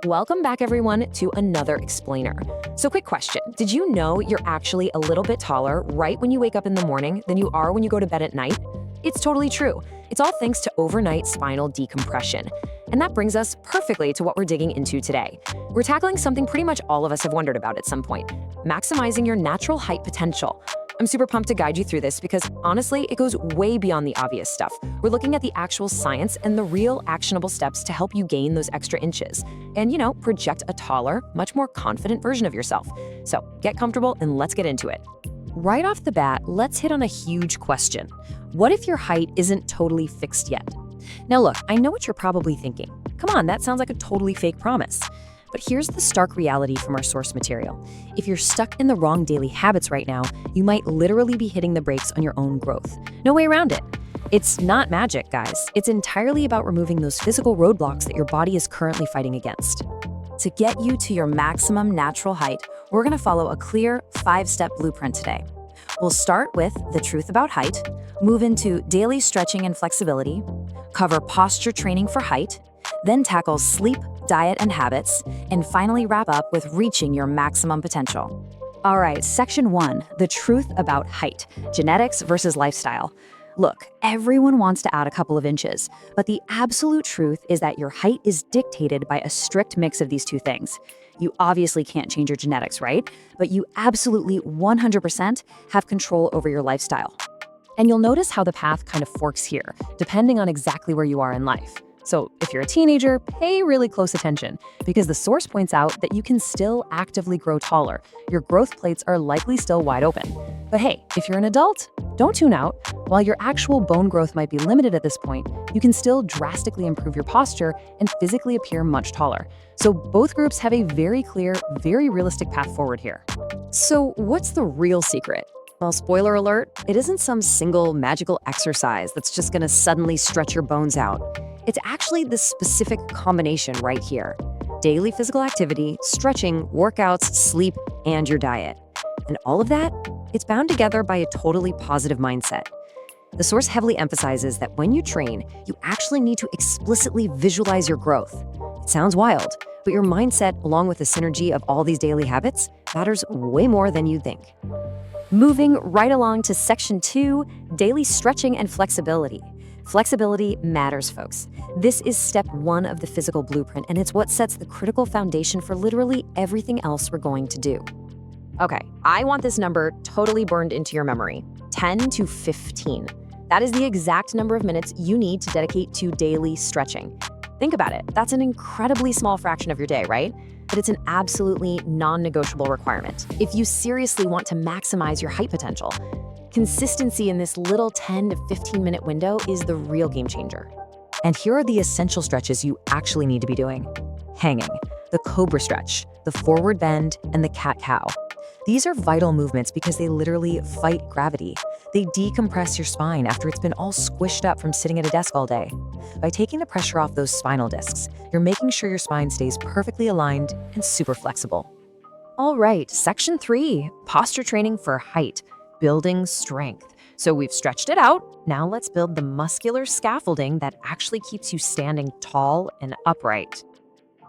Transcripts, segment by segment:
Welcome back, everyone, to another explainer. So quick question. Did you know you're actually a little bit taller right when you wake up in the morning than you are when you go to bed at night? It's totally true. It's all thanks to overnight spinal decompression. And that brings us perfectly to what we're digging into today. We're tackling something pretty much all of us have wondered about at some point: maximizing your natural height potential. I'm super pumped to guide you through this because honestly, it goes way beyond the obvious stuff. We're looking at the actual science and the real actionable steps to help you gain those extra inches and, project a taller, much more confident version of yourself. So get comfortable and let's get into it. Right off the bat, let's hit on a huge question. What if your height isn't totally fixed yet? Now look, I know what you're probably thinking. Come on, that sounds like a totally fake promise. But here's the stark reality from our source material. If you're stuck in the wrong daily habits right now, you might literally be hitting the brakes on your own growth. No way around it. It's not magic, guys. It's entirely about removing those physical roadblocks that your body is currently fighting against. To get you to your maximum natural height, we're going to follow a clear 5-step blueprint today. We'll start with the truth about height, move into daily stretching and flexibility, cover posture training for height, then tackle sleep, diet, and habits, and finally wrap up with reaching your maximum potential. All right, section 1, the truth about height, genetics versus lifestyle. Look, everyone wants to add a couple of inches, but the absolute truth is that your height is dictated by a strict mix of these two things. You obviously can't change your genetics, right? But you absolutely 100% have control over your lifestyle. And you'll notice how the path kind of forks here, depending on exactly where you are in life. So if you're a teenager, pay really close attention because the source points out that you can still actively grow taller. Your growth plates are likely still wide open. But hey, if you're an adult, don't tune out. While your actual bone growth might be limited at this point, you can still drastically improve your posture and physically appear much taller. So both groups have a very clear, very realistic path forward here. So what's the real secret? Well, spoiler alert, it isn't some single magical exercise that's just gonna suddenly stretch your bones out. It's actually the specific combination right here: daily physical activity, stretching, workouts, sleep, and your diet. And all of that, it's bound together by a totally positive mindset. The source heavily emphasizes that when you train, you actually need to explicitly visualize your growth. It sounds wild, but your mindset, along with the synergy of all these daily habits, matters way more than you think. Moving right along to section 2, daily stretching and flexibility. Flexibility matters, folks. This is step 1 of the physical blueprint, and it's what sets the critical foundation for literally everything else we're going to do. Okay, I want this number totally burned into your memory: 10 to 15. That is the exact number of minutes you need to dedicate to daily stretching. Think about it. That's an incredibly small fraction of your day, right? But it's an absolutely non-negotiable requirement if you seriously want to maximize your height potential. Consistency in this little 10 to 15-minute window is the real game changer. And here are the essential stretches you actually need to be doing. Hanging, the cobra stretch, the forward bend, and the cat-cow. These are vital movements because they literally fight gravity. They decompress your spine after it's been all squished up from sitting at a desk all day. By taking the pressure off those spinal discs, you're making sure your spine stays perfectly aligned and super flexible. All right, section 3, posture training for height, building strength. So we've stretched it out. Now let's build the muscular scaffolding that actually keeps you standing tall and upright.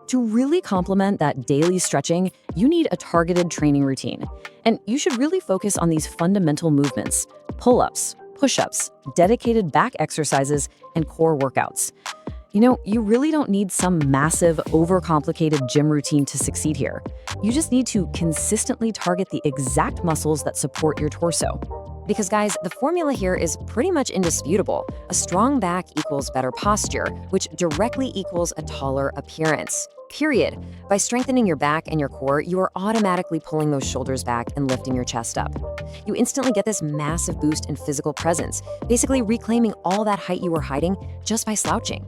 To really complement that daily stretching, you need a targeted training routine. And you should really focus on these fundamental movements: pull-ups, push-ups, dedicated back exercises, and core workouts. You really don't need some massive, overcomplicated gym routine to succeed here. You just need to consistently target the exact muscles that support your torso. Because guys, the formula here is pretty much indisputable. A strong back equals better posture, which directly equals a taller appearance. Period. By strengthening your back and your core, you are automatically pulling those shoulders back and lifting your chest up. You instantly get this massive boost in physical presence, basically reclaiming all that height you were hiding just by slouching.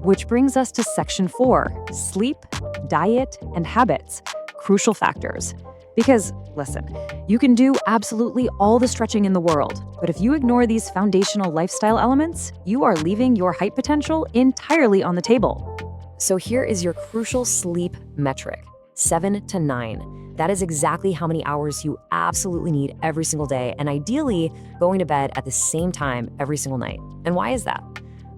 Which brings us to section 4, sleep, diet, and habits, crucial factors. Because, listen, you can do absolutely all the stretching in the world, but if you ignore these foundational lifestyle elements, you are leaving your height potential entirely on the table. So here is your crucial sleep metric: 7 to 9. That is exactly how many hours you absolutely need every single day, and ideally going to bed at the same time every single night. And why is that?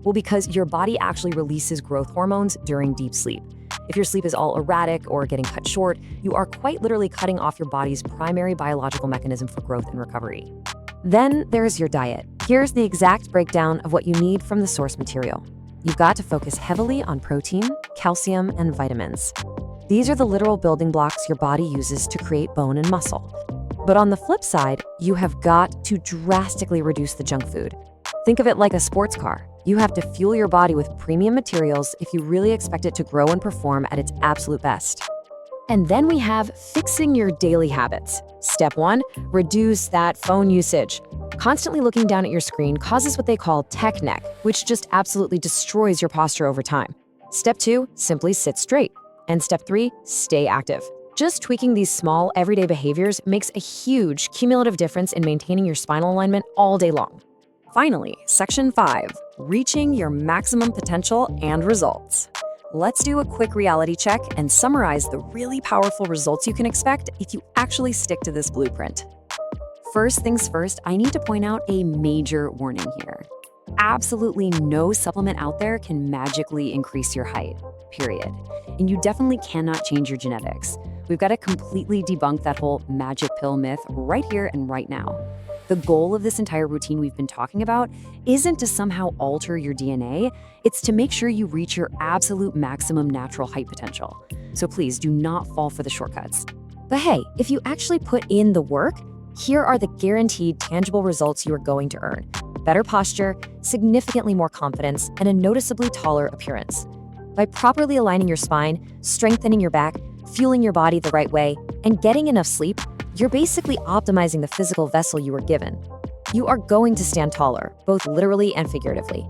Well, because your body actually releases growth hormones during deep sleep. If your sleep is all erratic or getting cut short, you are quite literally cutting off your body's primary biological mechanism for growth and recovery. Then there's your diet. Here's the exact breakdown of what you need from the source material. You've got to focus heavily on protein, calcium, and vitamins. These are the literal building blocks your body uses to create bone and muscle. But on the flip side, you have got to drastically reduce the junk food. Think of it like a sports car. You have to fuel your body with premium materials if you really expect it to grow and perform at its absolute best. And then we have fixing your daily habits. Step 1, reduce that phone usage. Constantly looking down at your screen causes what they call tech neck, which just absolutely destroys your posture over time. Step 2, simply sit straight. And step 3, stay active. Just tweaking these small, everyday behaviors makes a huge cumulative difference in maintaining your spinal alignment all day long. Finally, section 5, reaching your maximum potential and results. Let's do a quick reality check and summarize the really powerful results you can expect if you actually stick to this blueprint. First things first, I need to point out a major warning here. Absolutely no supplement out there can magically increase your height, period. And you definitely cannot change your genetics. We've got to completely debunk that whole magic pill myth right here and right now. The goal of this entire routine we've been talking about isn't to somehow alter your DNA, it's to make sure you reach your absolute maximum natural height potential. So please do not fall for the shortcuts. But hey, if you actually put in the work, here are the guaranteed tangible results you are going to earn. Better posture, significantly more confidence, and a noticeably taller appearance. By properly aligning your spine, strengthening your back, fueling your body the right way, and getting enough sleep, you're basically optimizing the physical vessel you were given. You are going to stand taller, both literally and figuratively.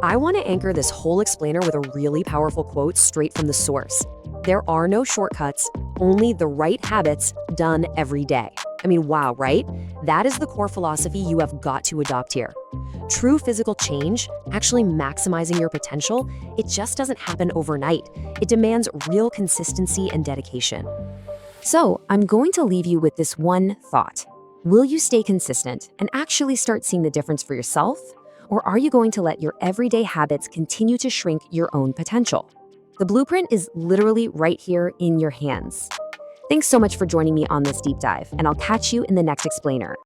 I want to anchor this whole explainer with a really powerful quote straight from the source. There are no shortcuts, only the right habits done every day. I mean, wow, right? That is the core philosophy you have got to adopt here. True physical change, actually maximizing your potential, it just doesn't happen overnight. It demands real consistency and dedication. So, I'm going to leave you with this one thought. Will you stay consistent and actually start seeing the difference for yourself? Or are you going to let your everyday habits continue to shrink your own potential? The blueprint is literally right here in your hands. Thanks so much for joining me on this deep dive, and I'll catch you in the next explainer.